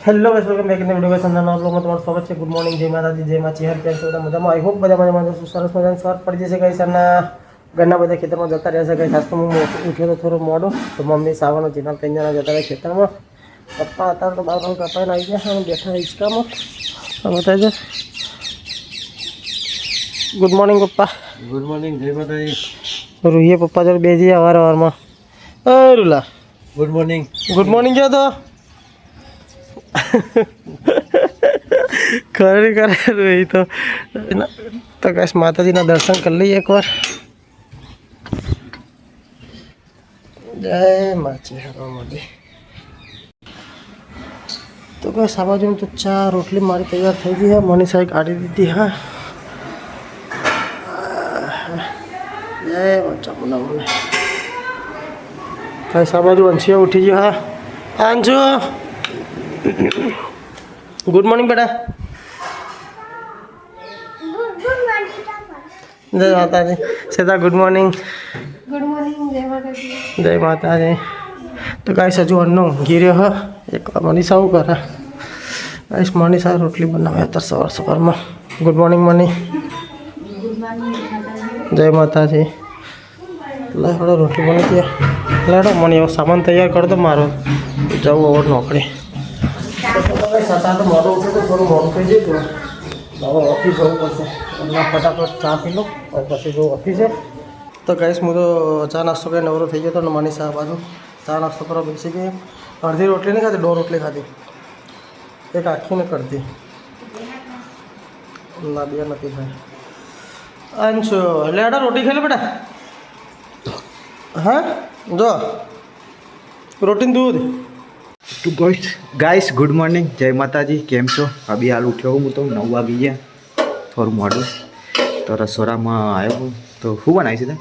Hello guys welcome back in the video guys अंदर आप लोगों में तुम्हारा स्वागत है। गुड मॉर्निंग, जय माता दी, जय माची, हर क्या બધા મજામાં। आई होप બધા મજામાં છો। સરસ મજાની સવાર પડી જશે ગાઈસ અને ઘરના બધા ખેતરમાં જતા રહેશે ગાઈસ। આજ તો હું ઉઠ્યો તો થોડો મોડો, તો મમ્મી સાવાનો જીના 3 જણા જતા રહ્યા ખેતરમાં। પપ્પા અત્યારે તો બાર કપાઈને આવી ગયા અને બેઠા હિંચકામાં। બતાવજો ગુડ મોર્નિંગ પપ્પા। ગુડ મોર્નિંગ, જય માતાજી। રૂહીએ પપ્પા જોડે બેસી વારમાં રૂલા ગુડ મોર્નિંગ। ગુડ મોર્નિંગ क्या तो खरी करे रही तो कैसे माता जी ना दर्शन कर ली एक बार। जय माची हरमदी। तो कैसे बाजू में तो चार रोटली मारी तैयार थी गई है। मनीषा गाड़ी दी थी। हाँ जय बच्चा मुना मुने कैसा बाजू अंशिया उठी जी। हाँ अंशु गुड मॉर्निंग बेटा। जय माता जी। सीधा गुड मॉर्निंग। गुड मॉर्निंग, जय माता दी। जय माता जी। तो गाइस हजू अन्नो गिरे है एक मनीषा करे गाइस। मनीषा रोटली बनावे तो सवार सवार में। Good morning money. जय माता जी। लाड़ो रोटली बनी दिया लाड़ो मनी सामान तैयार कर दो मारो जाऊँ और नौकरी। सता तो मोड़ो उठे तो थोड़ा मोड़ थी जाए तो हम ऑफिस जવું પડશે। फटाफट चा पी लो और પછી जो ऑफिस है। तो गाइस હું તો ચા નાસ્તો કરીને નવરો થઈ ગયો તો મનીષા બાજુ ચા નાસ્તો કરવા બેસી ગઈ। અડધી રોટલી નહીં ખાધી, 2 રોટલી ખાધી, એક આખી ને કરતી ના બે નથી ખાઈ। અંશુ લેડા રોટી ખાઈ લે બેટા। हाँ जो प्रोटीन दूध। तो गाइस गुड मॉर्निंग, जय माताजी। केम छो? अभी हाल उठ्यो हूँ तो 9 वागी गया, थोड़ा मोड़ू तो रसोड़ा में आयो हूँ। तो शू बनाई सीधा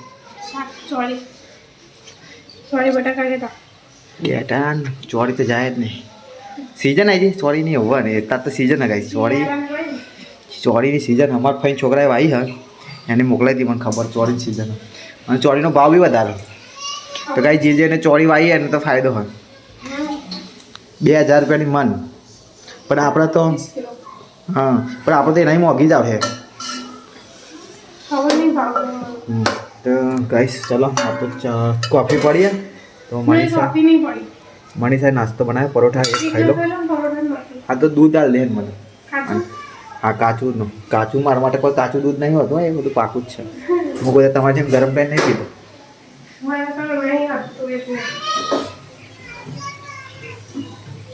सॉरी बटाका था बेटा। चोरी तो जाए नहीं, सीजन आई जी। चोरी नहीं हुआ नहीं इतना तो सीजन है गाइस। चोरी की सीजन हमारे भाई छोकरा आई है एने मोकलाई थी मन खबर चोरी सीजन है। चोरी नो भाव भी वधारे तो गाइस जे जेने चोरी वाई है तो फायदो है। 2000 रुपया मन पर आप तो हाँ पर आप तो नहीं मोगी जाए। तो गाइस चलो आप तो कॉफ़ी पड़ी है तो मनीषा नाश्तो बनाए परोठा एक खाई लो। हाँ तो दूध डाल दे मैंने। हाँ काचू नो काचू मार माटे कोई काचू दूध नहीं होता ये બધું પાકું જ છે। હું કોઈ તમારે જેમ ગરમ પાણી નહીં પીતો।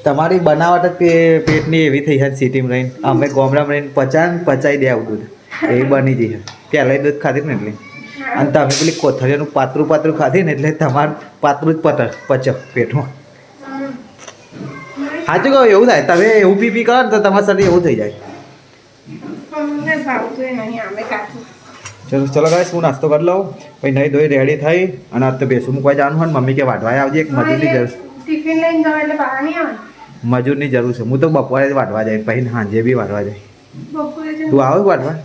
તમારી બનાવટ જ પેટની એવી થઈ છે સિટીમાં રહીને। અમે ગામડામાં રહીને પચાઈ દે આવું દૂધ એવી બની જઈ છે। પહેલાં દૂધ ખાધી ને એટલે અને તમે પેલી કોથળીનું પાતળું ખાધી ને એટલે તમારું પાતળું જ પચે પેટમાં। સાચું કહો એવું થાય તમે એવું પી કરો ને તો તમારા શરીર એવું થઈ જાય। चलो चलो गाइस હું નાસ્તો કરી લઉં પછી નહીં ધોઈ રેડી થઈ અને આ તો બેસું મૂકવા જવાનું હોય મમ્મી કે વાઢવા આવજે એક મજૂરની જરૂર ટિફિન લઈને જવા એટલે બહાર નહીં આવે। મજૂરની જરૂર છે। હું તો બપોરે જ વાઢવા જાય પછી સાંજે બી વાઢવા જાય। તું આવ વાઢવા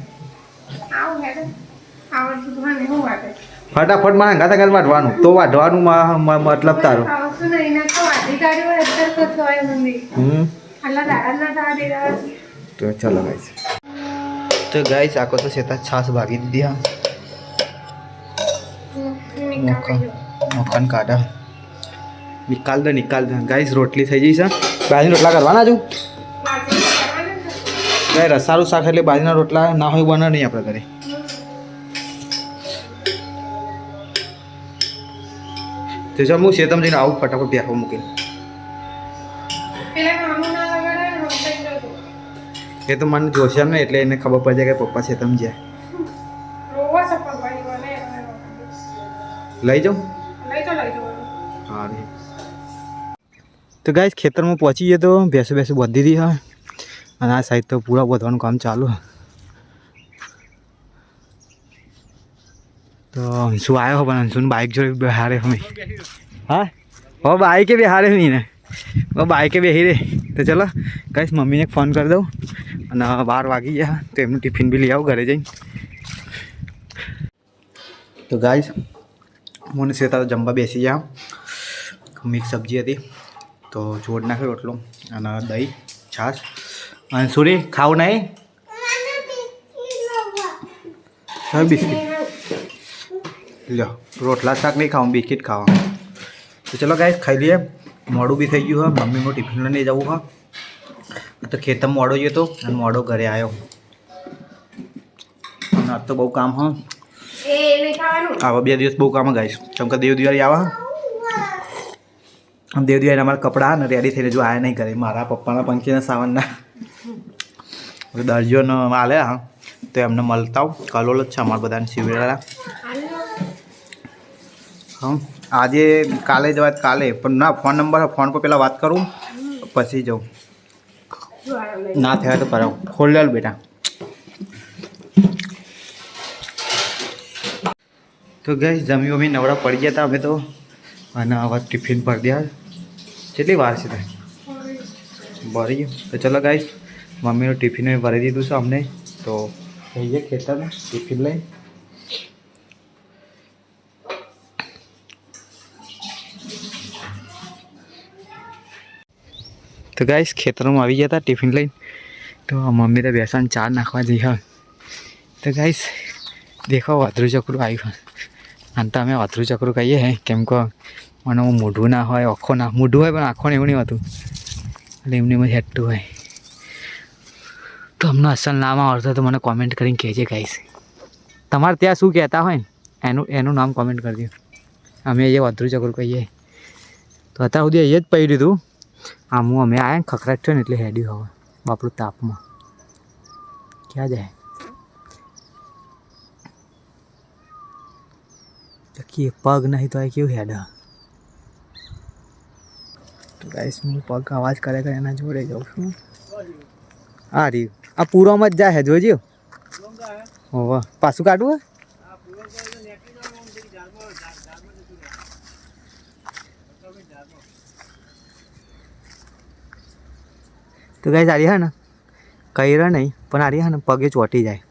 ફટાફટ મારા હંગાતા ઘર વાઢવાનું તો વાઢવાનું મતલબ તારું તો ચલો ગાઈસ। तो गाइस आको तो सेता छाछ भागी दी हाँ मक्खन काटा निकाल दे गाइस। रोटली थी जई बाजी रोटला करवाना जो गाय रसारू शाक એટલે બાજરીના રોટલા ના હોય બને નહીં આપણે ઘરે। તો જો હું સેતમ જઈને આવું ફટાફટ બેઠો મૂકીને। એ તો મને જોશે ને એટલે એને ખબર પડી જાય કે પપ્પા છે તમે જ્યાં લઈ જાઉં। હા તો ગાઈસ ખેતર में पहुंची गए तो भैंसो बंधी थी है અને આ સાઈડ તો પૂરા બધવાનું કામ ચાલુ है। तो अंशु आयो हो अंशु बाइक जो बिहारे हमें हाँ वो बाइक बिहारे हुई ने वो बाइक बेही रे। तो चलो गाइस मम्मी ने फोन कर दो અને 12 વાગી ગયા તો એમનું ટિફિન બી લઈ આવું ઘરે જઈને। તો ગાઈસ મને સેતા જમવા બેસી ગયા। મિક્સ સબ્જી હતી તો જોડ નાખ્યો રોટલો અને દહીં છાશ અને સુરી ખાવું નહીં હવે બિસ્કિટ લ્યો રોટલા શાક નહીં ખાવું બિસ્કિટ ખાવા તો ચલો ગાઈસ ખાઈ લઈએ મોડું બી થઈ ગયું હા મમ્મીનું ટિફિન લઈને જવું હા તો ખેતરમાં મોડો ગયો હતો અને મોડો ઘરે આવ્યો અને આજ તો બહુ કામ હા આવા 2 દિવસ બહુ કામ ગાઈશ કેમ કે દેવ દિવાળી આવા દેવ દિવાળી અમારા કપડાં ને રેડી થઈને જો આયા નહીં કરે મારા પપ્પાના પંખીના સાવનના દરજીઓને આલે હા તો એમને મળતા કલોલ જ છે અમારા બધાને શિવરાળા હા આજે કાલે જવાય કાલે પણ ના ફોન નંબર ફોન પર પહેલાં વાત કરું પછી જાઉં ના થયા તો કરાવ ખોલ લે બેટા તો ગાઈસ જમી વમી નવરા પડી ગયા હતા અમે તો અને આવા ટિફિન ભરી દે કેટલી વાર છે ભરી ગયું તો ચલો ગાઈસ મમ્મીનું ટિફિન ભરી દીધું છે અમને તો જઈએ ખેતરમાં ટિફિન લઈ તો ગાઈસ ખેતરમાં આવી ગયા હતા ટિફિન લઈને તો મમ્મી તો બેસન ચા નાખવા જઈ હા તો ગાઈસ દેખો વાધરું ચકરું આવ્યું અને તો અમે વાધરું ચકરું કહીએ હે કેમ કે મને મોઢું ના હોય આંખો ના મોઢું હોય પણ આંખો ને એવું નહીં હોતું એટલે એમને એમ જ હેઠતું હોય તો અમને અસલ નામ આવડતું તો મને કોમેન્ટ કરીને કહેજે ગાઈસ તમારે ત્યાં શું કહેતા હોય ને એનું નામ કોમેન્ટ કરજો અમે એ વાધરું ચકરું કહીએ તો અત્યાર સુધી એ જ પડ્યું હતું આમ અમે આવ્યા ને ખખરાટ થયો ને એટલે હેડ્યું હવે બાપડું તાપમાં ક્યાં જાય પગ નહીં તો આ કેવું હેડ તો ગાઈસ હું પગ અવાજ કરે કરે એના જોડે જાઉં છું આ રહ્યું આ પૂરોમાં જ જાય જોજો હોવા પાછું કાઢવું તો ગાઈસ આરી હા ને કઈરા નહીં પણ આરી હા ને પગે ચોંટી જાય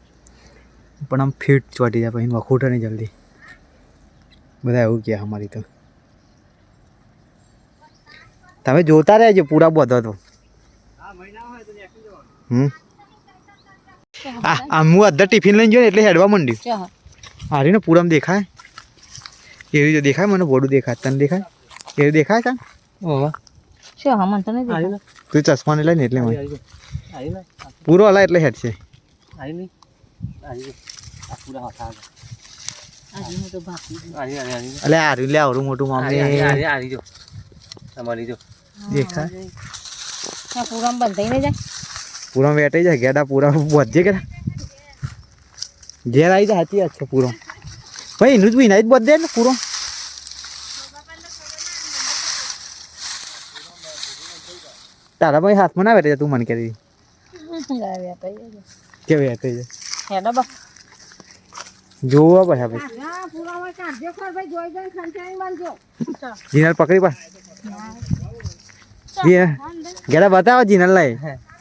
પણ આમ ફીટ ચોંટી જાય પછી વખૂટે નહીં જલ્દી બધા એવું કહે અમારી તો તમે જોતા રહેજો પૂરા બધો તો હું અડધા ટિફિન લઈને ગયો ને એટલે હેડવા માંડ્યું હારી ને પૂરામાં દેખાય એવી રીતે દેખાય મને બોડું દેખાય તને દેખાય એવી દેખાય કાં ઓવા તું ચશ્મા ને લઈને એટલે મને પૂરો હલા એટલે હેડ છે અલે આર્યું લે આવડું મોટું મામલી દેખાય પૂરા વેટાઈ જાય ગેડા પૂરા વધજે કે ઘેર આવી જાય સાચી વાત છે પૂરો ભાઈ એનું જ વિનાય જ બધે ને પૂરો તારા ભાઈ હાથમાં ના વેટાઈ જાય તું મને કરી કેવી વેટાઈ જાય જોવા પછી જીનલ પકડી પા ગેડા બતાવો જીનલ લઈ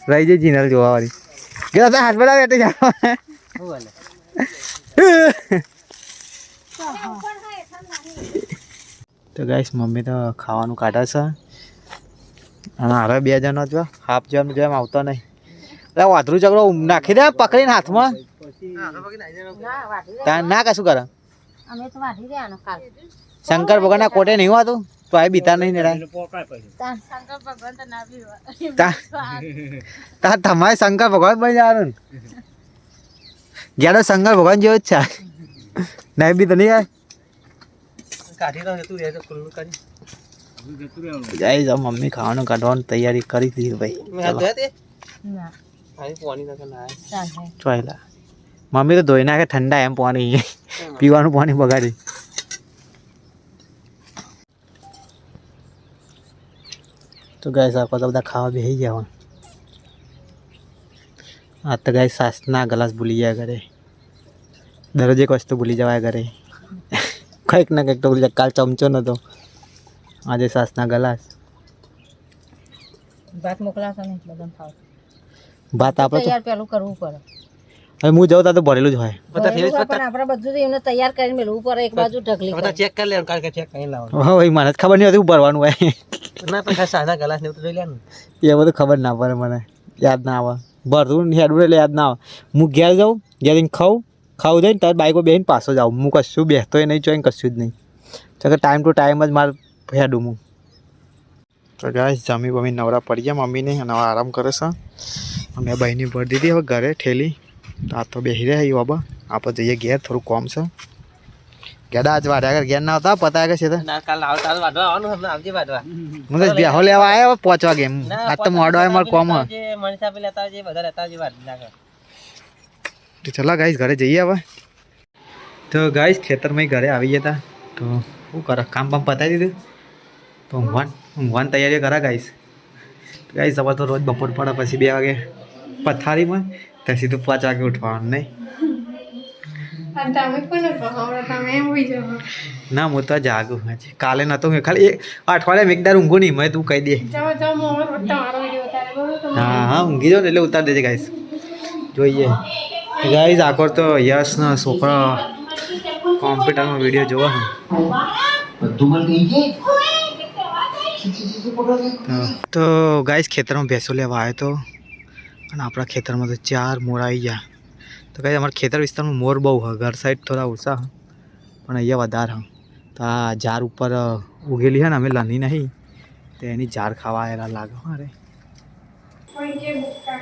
રહી જાય જીનલ જોવા વાળી ગેડા તો હાથ બધા બેઠી જાવ તો ગાઈસ મમ્મી તો ખાવાનું કાઢે છે અને હવે 2 જણનો જો હાફ જેમ જેમ આવતો નહીં એટલે વાધરું ચકડો નાખી દે પકડીને હાથમાં ના કશું કરે શંકર ભગવાન ના કોટે નહીં હોતું તો આ બીતા નહીં તા તમારે શંકર ભગવાન બની જવાનું જ્યાં શંકર ભગવાન જેવો જ છે નહીં બી તો નહીં જાય જાવ મમ્મી ખાવાનું કાઢવાની તૈયારી કરી દીધી ભાઈ ચોયલા મમ્મી તો ધોઈ નાખે ઠંડા એમ પાણી પીવાનું પાણી બગાડી તો ગાય આખો તો બધા ખાવા બેસી ગયા આ તો ગાય સાસના ગ્લાસ ભૂલી જાય ઘરે દરરોજ એક વસ્તુ ભૂલી જવાય ઘરે કંઈક ના કંઈક તો ભૂલી જાય કાલ ચમચો નતો આજે સાસના ગ્લાસ ભાત મોકલાતા નહીં બધાને ખાવ ભાત આપણે તૈયાર પેલું કરવું પડે હવે હું જાઉં તો ભરેલું જ હોય પણ આપણે બધું એમને તૈયાર કરીને મેળવું પડે એક બાજુ ઢગલી ચેક કરી લે કારણ કે ચેક કરી લાવો હા ભાઈ મને ખબર નહીં હતી ભરવાનું હોય ના પણ ખાસ સાના ગ્લાસ ને એવું તો જોઈ લે ને એ બધું ખબર ના પડે મને યાદ ના આવે ભરતું હેડવું એટલે યાદ ના આવે હું ઘેર જાઉં ઘેર જઈને ખાવું જાય ને ત્યારે બાઈકો બેસીને પાછો જાઉં હું કશું બેસતો નહીં જોઈને કશું જ નહીં તો કે ટાઈમ ટુ ટાઈમ જ મારે હેડું હું તો ગાઈસ જમી બમી નવરા પડી ગયા મમ્મીને અને હવે આરામ કરે છે અમે બહેની ભરી દીધી હવે ઘરે ઠેલી તો આ તો બેસી રહ્યા એ બાબા આપણે જઈએ ઘેર થોડું કોમ છે ગેડા આજ વાડ્યા આગળ ઘેર ના આવતા પતા કે છે તો ના કાલ આવતા વાડવા આવવાનું હમણાં આવજે વાડવા હું તો બેહો લેવા આવ્યા 5 વાગે એમ આજ તો મોડો આવે મારે કોમ જે મનસા પે લેતા જે બધા લેતા જે વાડ નાખે તો ચલા ગાઈસ ઘરે જઈએ હવે તો ગાઈસ ખેતરમાં ઘરે આવી ગયા હતા તો શું કરે કામ બામ પતાવી દીધું તો ઊંઘવાની તૈયારી કરા ગાઈસ ગાઈસ સવાર તો રોજ બપોર પડે પછી 2 વાગે પથારીમાં ત્યાં સીધું 5 વાગે ઉઠવાનું નહીં અને તમે કોને કહો તમે એમ હોઈ જાવ ના હું તો જાગું હજી કાલે નહોતો હું ખાલી અઠવાડિયામાં એકદાર ઊંઘું નહીં મેં તું કહી દે જાઓ જાઓ મોર તમારો વિડિયો ઉતારે બરોબર તમે હા ઊંઘી જાઉં ને એટલે ઉતાર દેજે ગાઈસ જોઈએ ગાઈસ આખોર તો યશનો છોકરો કોમ્પ્યુટરમાં વિડીયો જોવા તો ગાઈસ ખેતરમાં ભેંસો લેવા આવ્યો તો અને આપણા ખેતરમાં તો 4 મોર આવી ગયા તો ગાઈસ અમારા ખેતર વિસ્તારમાં મોર બહુ હોય ઘર સાઈડ થોડા ઓછા પણ અહીંયા વધારે હા તો આ ઝાડ ઉપર ઉગેલી છે ને અમે લાની નહીં તો એની ઝાડ ખાવા આવેલા લાગે અરે કોઈ કે બુક્કા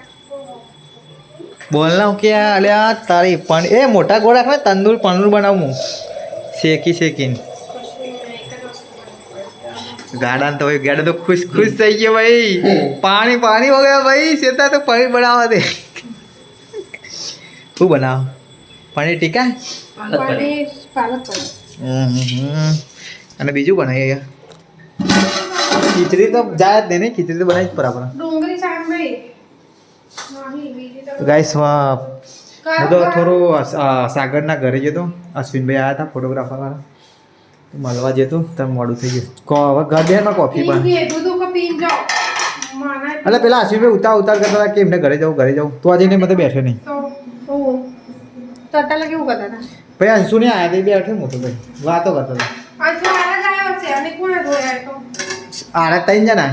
બોલના કે અલ્યા તારી પણ એ મોટા ગોળાક ને તંદૂર પનૂર બનાવું શેકીને ગાડા તો ભાઈ ગાડા તો ખુશ થઈ ગયો ભાઈ પાણી હો ગયા ભાઈ સેતા તો પનીર બનાવવા દે શું બનાવ પનીર ટીકા પનીર પાલક અને બીજું બનાવીએ ખીચડી તો જાય જ નહીં ખીચડી તો બનાવી જ પર આપણે ડુંગળી શાક નહીં નહીં બીજી તો ગાઈસ હું તો થોડું સાગરના ઘરે જતો અશ્વિનભાઈ આવ્યા હતા ફોટોગ્રાફર વાળા મળવા જતો તમે મોડું થઈ ગયું હવે ઘર બેનમાં કોફી પણ દૂધ કો પીન જાઓ માના એટલે પેલા અશ્વિનભાઈ ઉતાર કરતા હતા કે એમને ઘરે જાઉં તો આજે નહીં મને બેઠે નહીં તો ઓ તતાલા કેવું કરતા હતા ભાઈ અંશુ ને આવ્યા તે બેઠે મોટો ભાઈ વાતો કરતા હતા આજે આરા ગાયો છે અને કોણે ધોયા તો આડા 3 જણા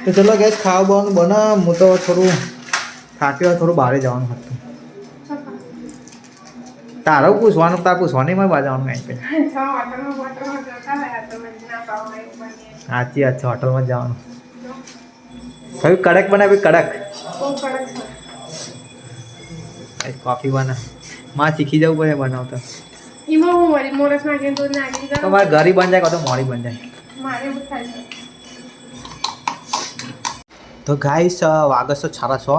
તો ચલો ગેસ ખાવા બનાવવાનું હું તો થોડું થાક્યો થોડું બહાર જવાનું હતું તારો પૂછવાનું પૂછવાની માં બાજવાનું નહીં કે સાચી વાત છે હોટલમાં જવાનું કયું કડક બનાવી કડક કોફી બના માં શીખી જવું પડે બનાવતા તમારે ઘરી બન જાય કાં તો મોડી બન જાય તો ગાઈસ વાગસ 6:30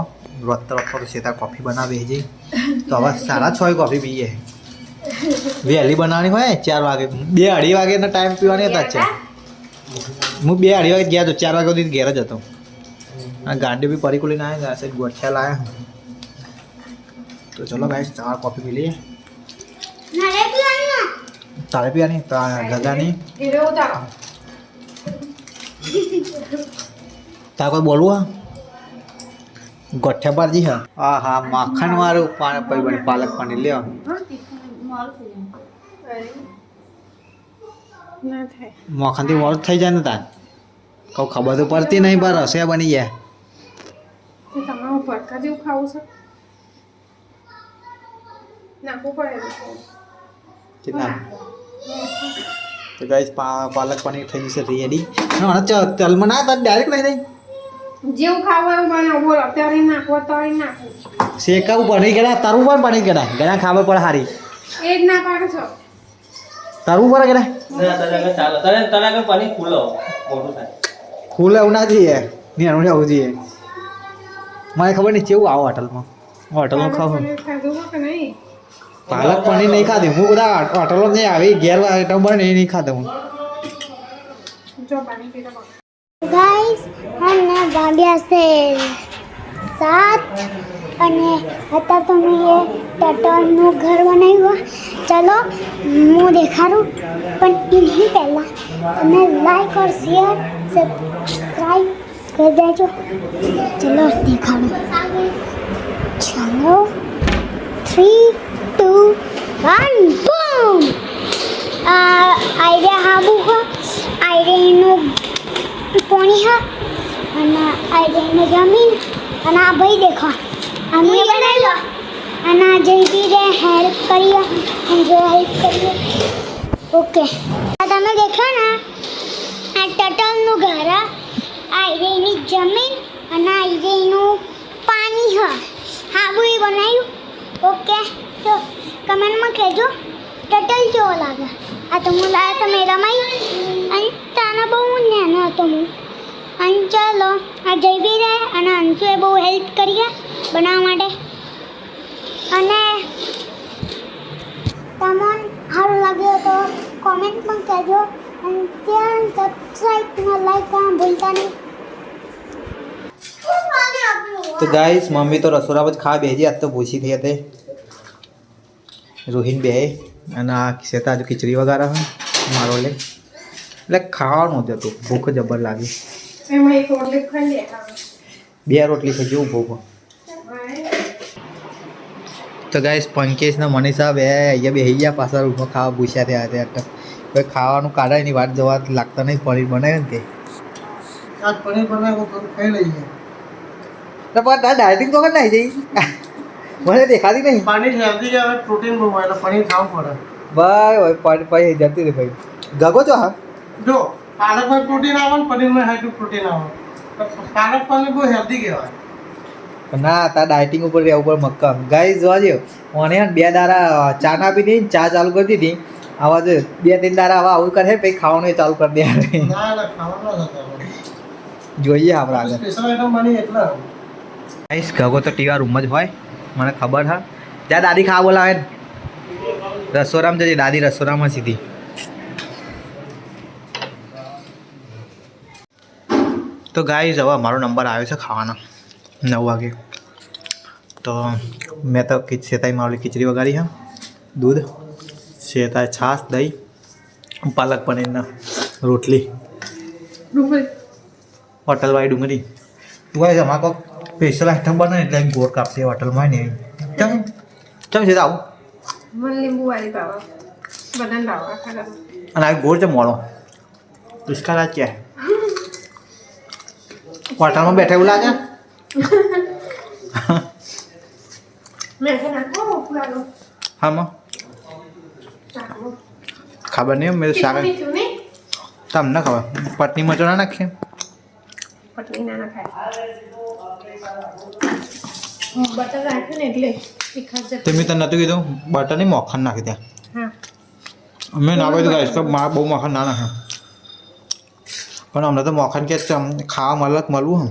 રોતર સેતા કોફી બનાવી છે તો હવે 6:30 કોફી પીએ વહેલી બનાવવાની હોય 4 વાગે 2-2:30 વાગેનો ટાઈમ પીવાની હતા છે હું 2-2:30 વાગે ગયા તો 4 વાગ્યા સુધી ઘેર જ હતો આ ગાડી બી પરીકુલી ના આવ્યા સાહેબ ગોઠિયા લાયા તો ચલો ગાઈસ 4 કોફી પી લઈએ તારે પીવાની તો ગગાની તારે કોઈ બોલવું હા ગોઠિયા પારજી હા હા માખણ વાળું પાલક પનીર લ્યો માખણથી મોડું થઈ જાય ને તાર કહું ખબર તો પડતી નહીં પર રસોઈ બની ગયા તમારું પડકા જેવું ખાવું છે નાખવું પડે કેટલા તો ગાઈસ પાલક પનીર થઈ જશે રેડી તલમાં ના તાર ડાયરેક્ટ લઈ દઈ જેવું ખાવું એવું બનાવો બોલો તળી નાખો તળી નાખો શેકાવું પનીર કેડા તરવું પણ પનીર કેડા ઘણા ખાવા પડે હારી એ જ ના પાડો છો તરવું પડે કેડા તને પનીર ખુલ્લો મોટું થાય ખુલ્લે એવું ના જોઈએ નેનું આવું જોઈએ મને ખબર નહીં કેવું આવો હોટલમાં ખાવું ખાધું કે નહીં પાલક પનીર નહીં ખાધી હું બધા હોટલો નહીં આવી ઘેર આઈટમ બને નહીં ખાધું હું જો પાણી પીતા ગાઈસ हमने गाड़िया से साथ અને અત્યારે તો મેં એ ટટલનું ઘર બનાવ્યું ચલો હું દેખાડું પણ એની પહેલાં તમે લાઈક और शेयर सब्सक्राइब कर देજો ચલો દેખાડું ચલો 3 2 1 બૂમ આઈડિયા હાબુ આઈડિયાનું પોણી હા અને આ જઈને જમીન અને આ ભાઈ દેખો અમે બનાવ્યો અને આ જયતી રે હેલ્પ કરીએ અને જો હેલ્પ કરીએ ઓકે આ તમે દેખો ને આ ટટલનું ઘર આ એની જમીન અને આ એનું પાણી હા બુઈ બનાવ્યું ઓકે તો કમેન્ટમાં કહેજો ટટલ કેવો લાગે આ તો હું લાવ્યા તમે રમાઈ અને તાના બહુ નાનો હતો હું અને ચાલો આ જયવી રહે અને અંશુએ બહુ હેલ્પ કરી બનાવવા માટે અને તમને સારું લાગ્યો તો કોમેન્ટમાં કહેજો અને શેર સબસ્ક્રાઈબ અને લાઈક કરવાનું ભૂલતા નહીં. તો ગાઈસ મમ્મી તો રસોડા જ ખાવા બેસી આજ તો ભૂસી થઈ હતી રોહિન બે અને આ શેતા હજુ ખીચડી વગાડે છે મારો લે એટલે ખાવાનું જ હતું ભૂખ જબર લાગી એમાં એક રોટલી ખાઈ લે 2 રોટલી થઈ જેવું ભૂખ તો ગાઈસ પંકેશ ને મનીષા બે અહીંયા બેસી ગયા પાછા રૂમમાં ખાવા ભૂસ્યા થયા હતા તો કોઈ ખાવાનું કાઢાય ની વાત જવા લાગતા નહીં પનીર બનાવે ને તે આજ પનીર બનાવ્યો તો ખાઈ લઈએ તો પણ તાર ડાયટિંગ તો કર નાઈ જઈ મને દેખાતી નહીં પનીર હેલ્ધી આવે પ્રોટીન બહુ હોય એટલે પનીર ખાવું પડે ભાઈ ભાઈ જતી રે ભાઈ ગગો છો હા જો પાલકમાં પ્રોટીન આવે ને પનીરમાં હાઈટું પ્રોટીન આવે પાલક પનીર બહુ હેલ્ધી કહેવાય ના તાર ડાયટિંગ ઉપર રહેવું ઉપર મક્કમ ગાઈસ જોવા જેવો મને 2 દાડા ચા ના પી દીધી ચા ચાલુ કરી દીધી આવા જો 2-3 દાડા આવા આવું કરે પછી ખાવાનું ચાલુ કરી દે ના ખાવાનું જોઈએ આપણે આગળ સ્પેશિયલ આઈટમ બની એટલે ગાઈસ ગગો તો ટીવા રૂમ જ હોય મને ખબર હા ત્યાં દાદી ખાવા બોલાવે ને રસોડામાં જજે દાદી રસોડામાં સીધી તો ગાઈસ હવે મારો નંબર આવ્યો છે ખાવાનો 9 વાગે તો મેં તો શેતાઈ માવલી ખીચડી વગાડી હા દૂધ શેતાઈ છાશ દહીં પાલક પનીરના રોટલી હોટલવાળી ડુંગળી તું આવે જમા કોક સ્પેશિયલ આઈટમ બનાવે એટલે ગોળ કાપશે હોટલમાં ને ચમ છે આવું મને લીંબુ વાળી ભાવા બધાને ભાવા ખાવા અને આ ગોળ છે મોડો इसका राज क्या है હોટલમાં બેઠા એવું લાગે મેં કે નાખો ઉપલાનો હા માં ખબર નહીં મેં શાક તીખું નહીં તમને ખબર પટની મરચો ના નાખીએ પટલી ના ખાય બટર નાખ્યું ને એટલે તીખા જ તે મેં તને નહોતું કીધું બટર નહીં મખણ નાખી ત્યાં હા મેં ના કહ્યું ગાઈસ તો મારે બહુ મખણ ના નાખે પણ અમને તો મખણ કે ખાવા મળવું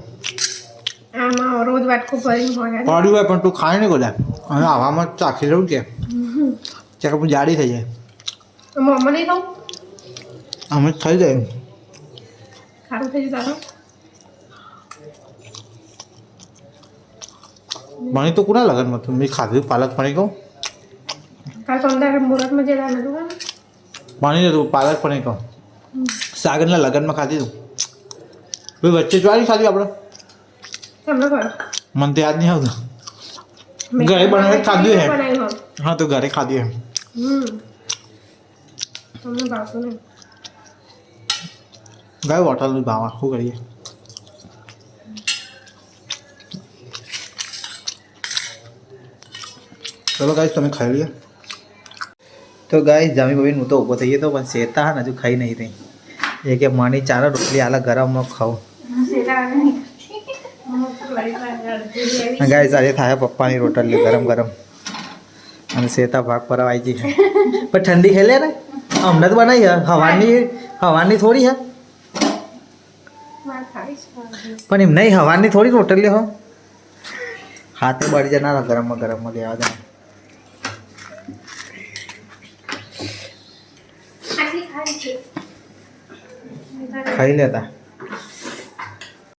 આમાં રોજ વાટકું ભરીને હોય પડ્યું હોય પણ તું ખાય નહીં બધા અને આવામાં ચાખી રહ્યું કે ચાક પણ જાડી થઈ જાય મમ્મા નહીં ખાઉં અમે થઈ જાય સારું થઈ જતું તારું મને તો કોના લગનમાં હતું મેં ખાધું પાલક પનીર કહું કાલ તો અંદર મુહૂર્તમાં જે દાન હતું પાણી હતું પાલક પનીર કહું સાગરના લગ્નમાં ખાધી હતું વચ્ચે જ્વારી ખાધી આપણે તમને કહો મને તો યાદ નહીં આવતું ઘરે બનાવી ખાધું હે બનાવ્યું હા તો ઘરે ખાધું એમ તમને ભાવતું નહીં ગયો હોટલનું ભાવા શું કરીએ ચલો ગાઈસ તમે ખાઈ લ્યો તો ગાઈસ જામી ભાઈ હું તો ઊભો થઈ ગયો તો પણ શેતા હા ને હજુ ખાઈ નહીં થઈ એ કે માની ચાર રોટલી આલા ગરમમાં ખાઉં ગાઈસ આજે થાય પપ્પાની રોટલી ગરમ ગરમ અને શેતા ભાગ પર આવી ગઈ પણ ઠંડી ખેલે ને અમને તો બનાવી હવાની થોડી હે પણ એમ નહીં હવાની થોડી રોટલી હો હાથે બળી જનાર ગરમમાં લેવા દે ખાઈ લેતા